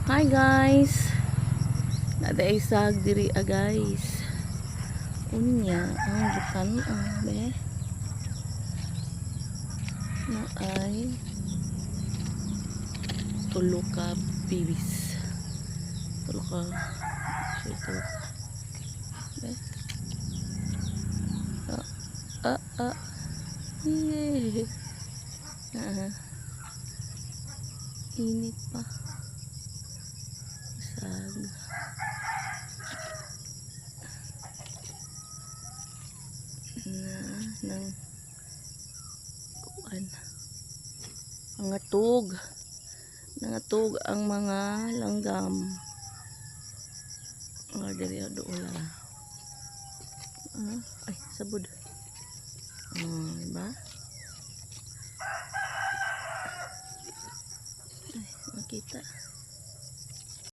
Hi guys. Nada isag diri guys. Unya ang gitan be. Na ay tulo ka bibis. Tulo ka ito. Be. Ah ah ah. Yeah. Init pa. Sag. Nang kuan. Nangatog ang mga langgam. Nga diri doon ay sabod. Diba? Ay, makita.